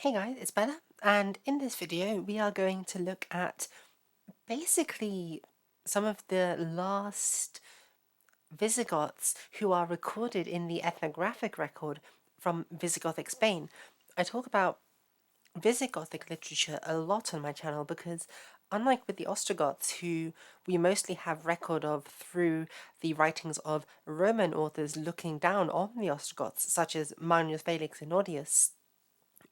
Hey guys, it's Bella, and in this video we are going to look at basically some of the last Visigoths who are recorded in the ethnographic record from Visigothic Spain. I talk about Visigothic literature a lot on my channel because unlike with the Ostrogoths, who we mostly have record of through the writings of Roman authors looking down on the Ostrogoths, such as Manius Felix and Odius,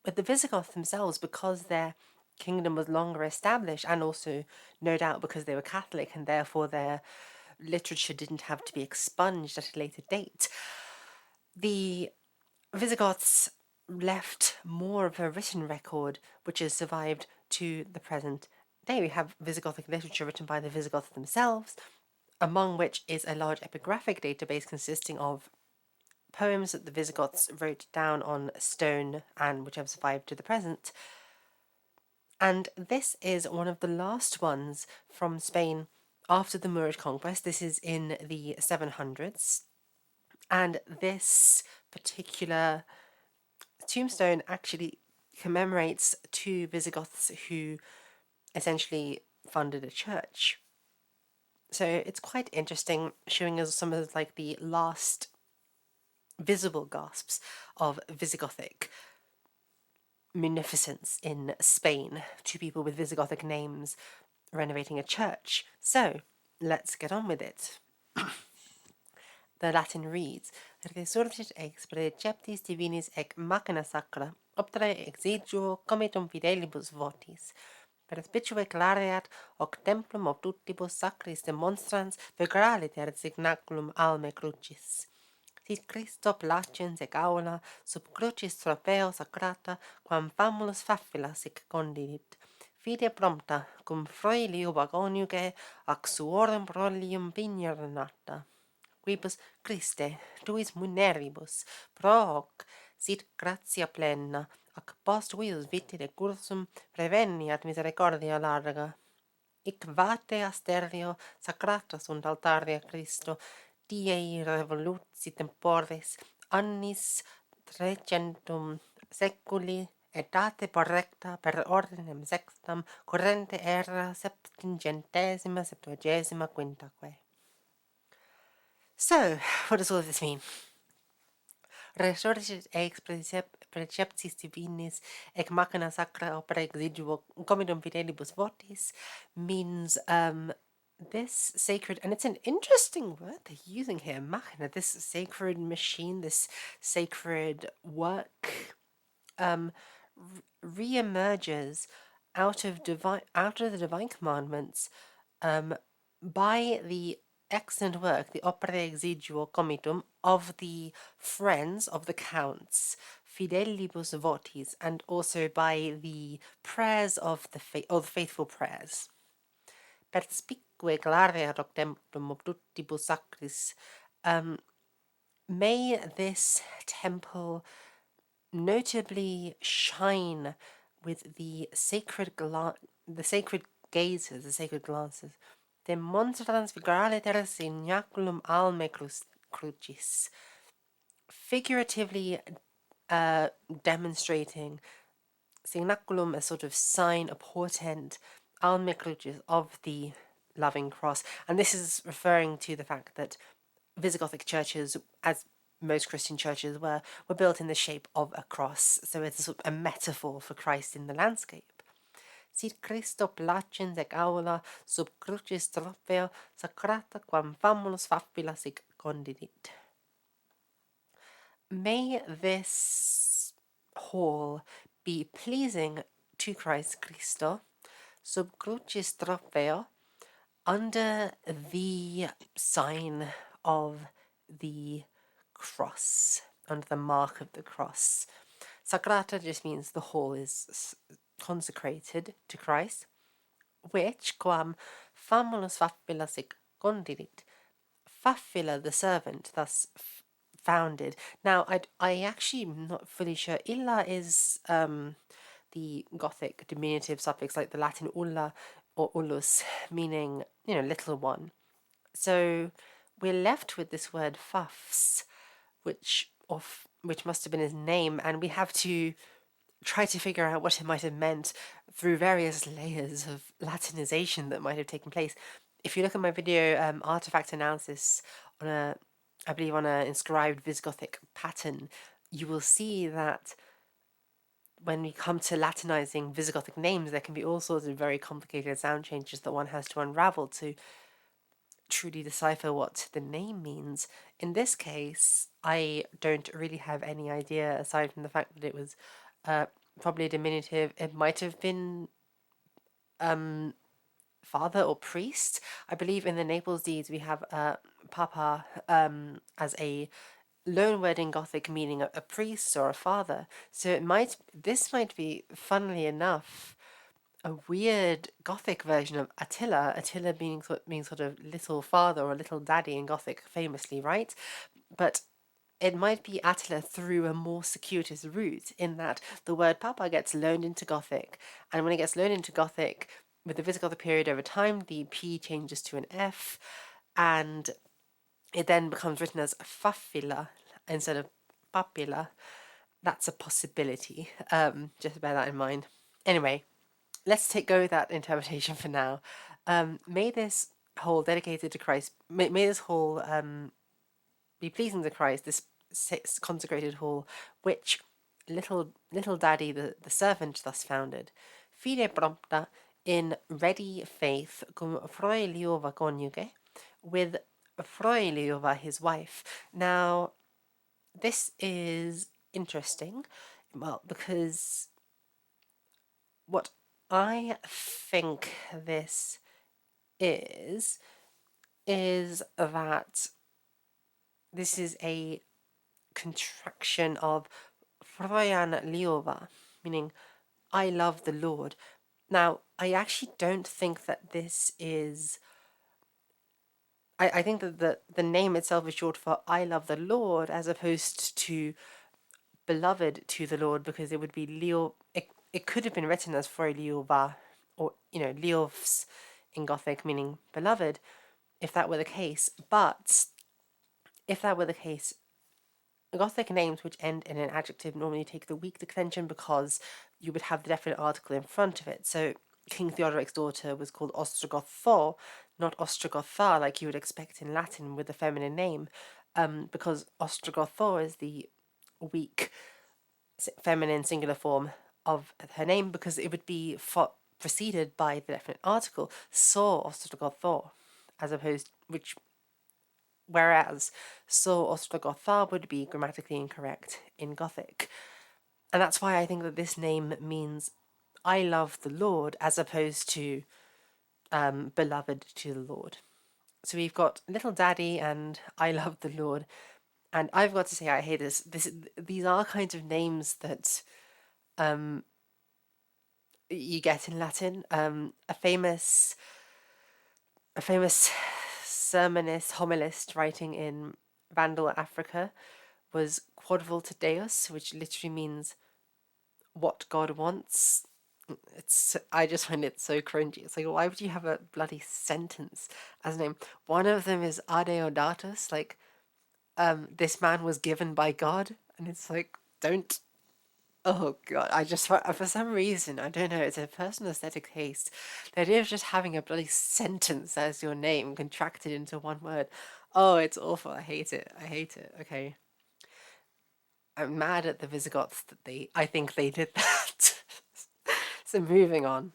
but the Visigoths themselves, because their kingdom was longer established, and also, no doubt, because they were Catholic and therefore their literature didn't have to be expunged at a later date, the Visigoths left more of a written record which has survived to the present day. We have Visigothic literature written by the Visigoths themselves, among which is a large epigraphic database consisting of poems that the Visigoths wrote down on stone and which have survived to the present. And this is one of the last ones from Spain after the Moorish conquest. This is in the 700s. And this particular tombstone actually commemorates two Visigoths who essentially funded a church. So it's quite interesting, showing us some of like the last visible gasps of Visigothic munificence in Spain. Two people with Visigothic names renovating a church. So let's get on with it. The Latin reads: Resurgit ex preceptis divinis ec machina sacra, opere exiguo comitum fidelibus votis. Perspicue clareat hoc templum obdutibus sacris demonstrans vegraliter signaculum alme crucis. Sit Christo placens ec aula sub crucis tropeo sacrata, quam famulus faffila sic condidit. Fide prompta, cum froilio vagoniuge, ac suorum prolium pignernata. Quibus Christe, tuis muneribus, pro hoc sit gratia plena, ac post vius vitide cursum preveniat misericordia larga. Ic vate asterio sacrata sunt altaria Christo, diei revoluti temporis, annis 300 seculi, etate porrecta per ordinem sextam, currente era septingesima quintaque. So, what does all of this mean? Resurgit ex preceptis divinis ec machina sacra opera exiguo comidum fidelibus votis means this sacred, and it's an interesting word they're using here, machina, this sacred machine, this sacred work, re-emerges out of the divine commandments by the excellent work, the opere exiguo comitum, of the friends of the counts, fidelibus votis, and also by the prayers of the faithful prayers. Perspique clare hoc templum obdutibus sacris. May this temple notably shine with the sacred gazes, the sacred glances, demonstrans vigraliter signaculum alme crucis, figuratively demonstrating signaculum, a sort of sign, a portent, alme crucis, of the loving cross. And this is referring to the fact that Visigothic churches, as most Christian churches were built in the shape of a cross. So it's a sort of a metaphor for Christ in the landscape. Sit Christo placens ec aula sub crucis tropeo sacrata quam famulus faffila sic condidit. May this hall be pleasing to Christ Christo sub crucis tropeo, under the sign of the cross, under the mark of the cross. Sacrata just means the hall is consecrated to Christ, which quam famulus faffila sic condidit, Faffila the servant thus founded. Now I actually am not fully sure. Illa is the Gothic diminutive suffix, like the Latin ulla or ullus, meaning, little one. So we're left with this word fafs, which must have been his name, and we have to try to figure out what it might have meant through various layers of Latinization that might have taken place. If you look at my video, artifact analysis on I believe on an inscribed Visigothic pattern, you will see that when we come to Latinizing Visigothic names, there can be all sorts of very complicated sound changes that one has to unravel to truly decipher what the name means. In this case, I don't really have any idea aside from the fact that it was probably a diminutive. It might have been father or priest. I believe in the Naples deeds we have papa as a loan word in Gothic meaning a priest or a father. So this might be, funnily enough, a weird Gothic version of Attila. Attila means sort of little father or little daddy in Gothic, famously, right? But it might be Attila through a more circuitous route, in that the word papa gets loaned into Gothic, and when it gets loaned into Gothic, with the Visigothic period over time, the P changes to an F, and it then becomes written as Fafila instead of Papila. That's a possibility. Just bear that in mind. Anyway, let's go with that interpretation for now. May this hall dedicated to Christ, may this hall be pleasing to Christ, this consecrated hall, which little daddy, the servant, thus founded. Fide prompta in ready faith cum Froiliova coniuge, with Froiliova his wife. Now, this is interesting, well, because what I think this is that this is a contraction of Frojan Liova, meaning I love the Lord. Now, I actually don't think that this is. I think that the name itself is short for I love the Lord, as opposed to beloved to the Lord, because it would be Leo. It could have been written as Froy Liova, or Leovs in Gothic, meaning beloved, if that were the case. But if that were the case, Gothic names which end in an adjective normally take the weak declension because you would have the definite article in front of it. So King Theodoric's daughter was called Ostrogotho, not Ostrogotha, like you would expect in Latin with a feminine name, because Ostrogotho is the weak feminine singular form of her name, because it would be preceded by the definite article, so Ostrogotho, as opposed, whereas so Ostrogotha would be grammatically incorrect in Gothic. And that's why I think that this name means I love the Lord, as opposed to beloved to the Lord. So we've got little daddy and I love the Lord. And I've got to say, I hate this. These are kinds of names that you get in Latin. A famous sermonist, homilist writing in Vandal Africa was Quodvolta Deus, which literally means what God wants. I just find it so cringy. It's like, why would you have a bloody sentence as a name? One of them is Adeodatus, like this man was given by God, and it's like, don't. Oh God, I just, for some reason, I don't know, it's a personal aesthetic taste. The idea of just having a bloody sentence as your name contracted into one word. Oh, it's awful. I hate it. I hate it. Okay. I'm mad at the Visigoths that I think they did that. So moving on.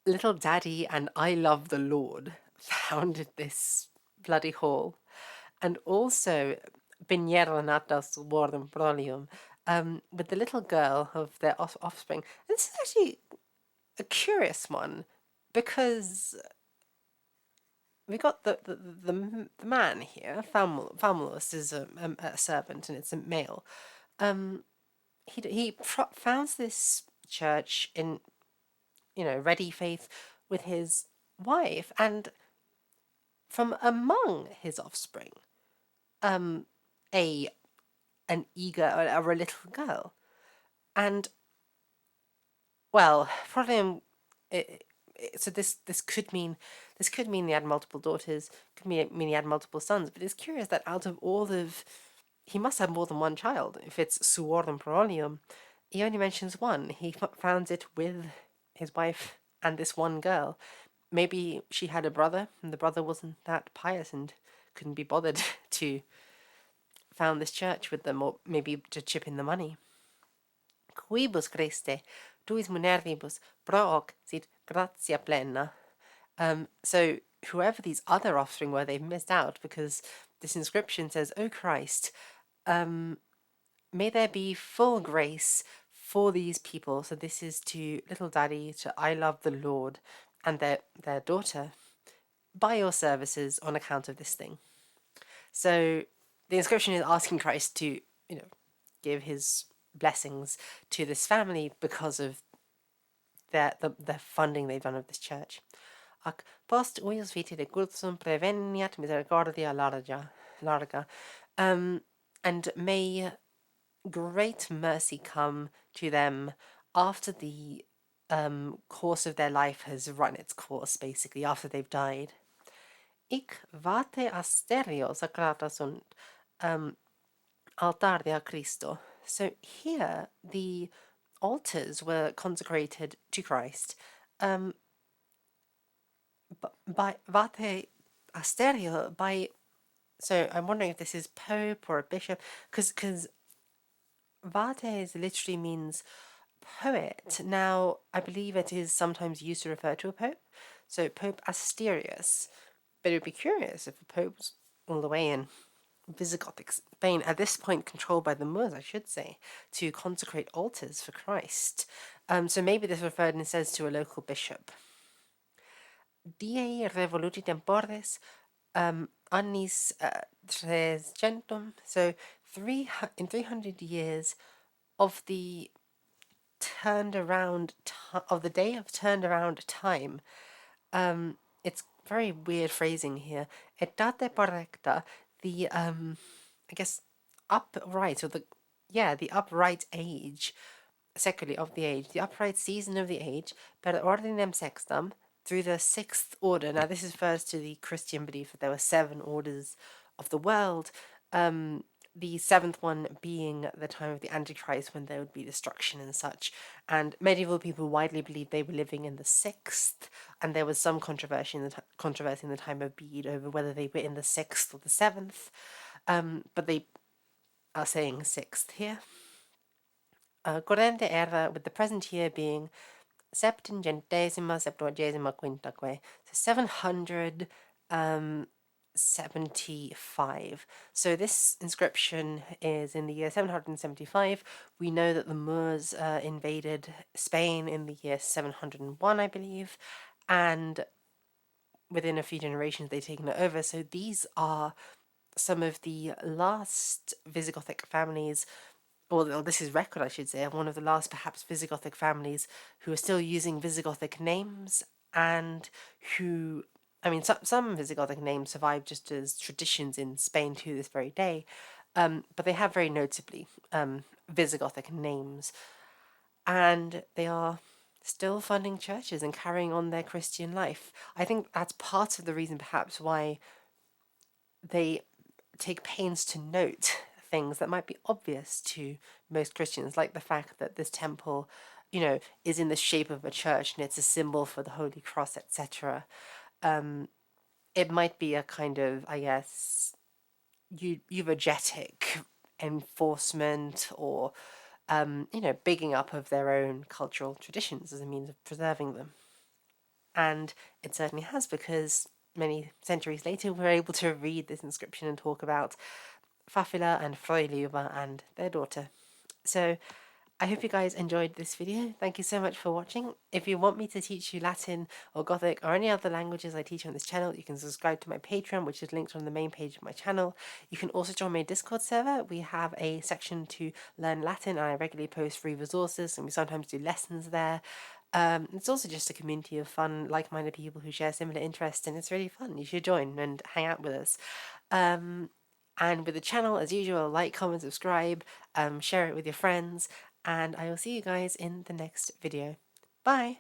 Little Daddy and I Love the Lord founded this bloody hall. And also Biniera Natas Wardem Prolium, with the little girl of their offspring. This is actually a curious one, because we got the man here. Famulus is a servant, and it's a male. He founds this church in ready faith with his wife, and from among his offspring, a an eager or a little girl, and well, probably so this could mean he had multiple daughters, could mean he had multiple sons, but it's curious that out of all of he must have more than one child if it's suorum prolium. he only mentions one. He founds it with his wife and this one girl. Maybe she had a brother, and the brother wasn't that pious and couldn't be bothered to found this church with them, or maybe to chip in the money. Quibus Christe, tuis muneribus pro hoc sit gratia plena. So whoever these other offspring were, they've missed out, because this inscription says, "O Christ, may there be full grace for these people." So this is to little daddy, to I love the Lord, and their daughter, by your services on account of this thing. So the inscription is asking Christ to, give his blessings to this family because of the funding they've done of this church. Ac post uius vitae de cursum preveniat misericordia larga. And may great mercy come to them after the course of their life has run its course, basically, after they've died. Ic vate asterio sacrata sunt altar de Cristo. So here the altars were consecrated to Christ by vate asterio, by, so I'm wondering if this is pope or a bishop, because vate literally means poet. Now I believe it is sometimes used to refer to a pope, so Pope Asterius. But it would be curious if a pope's all the way in Visigothic Spain, at this point controlled by the Moors, I should say, to consecrate altars for Christ. So maybe this referred instead to a local bishop. Die revoluti temporis annis 300, so in 300 years of the turned around of the day of turned around time. It's very weird phrasing here. Etate correcta, the I guess upright, or the upright age, seculi of the age, the upright season of the age, per ordinem sextam, through the sixth order. Now this refers to the Christian belief that there were 7 orders of the world. The 7th one being the time of the Antichrist, when there would be destruction and such. And medieval people widely believed they were living in the 6th, and there was some controversy in the time of Bede over whether they were in the 6th or the 7th. But they are saying 6th here. Corrente era, with the present year being septuagesima quintaque, so 775. So this inscription is in the year 775. We know that the Moors invaded Spain in the year 701, I believe, and within a few generations they've taken it over. So these are some of the last Visigothic families, or this is record, I should say, of one of the last perhaps Visigothic families who are still using Visigothic names, and who, I mean, some Visigothic names survive just as traditions in Spain to this very day, but they have very notably Visigothic names, and they are still funding churches and carrying on their Christian life. I think that's part of the reason perhaps why they take pains to note things that might be obvious to most Christians, like the fact that this temple, is in the shape of a church and it's a symbol for the Holy Cross, etc. It might be a kind of, I guess, eulogetic enforcement, or bigging up of their own cultural traditions as a means of preserving them. And it certainly has, because many centuries later we're able to read this inscription and talk about Fafila and Froiluba and their daughter. So I hope you guys enjoyed this video. Thank you so much for watching. If you want me to teach you Latin or Gothic or any other languages I teach on this channel, you can subscribe to my Patreon, which is linked on the main page of my channel. You can also join my Discord server. We have a section to learn Latin, and I regularly post free resources, and we sometimes do lessons there. It's also just a community of fun, like-minded people who share similar interests, and it's really fun. You should join and hang out with us. And with the channel, as usual, like, comment, subscribe, share it with your friends, and I will see you guys in the next video. Bye!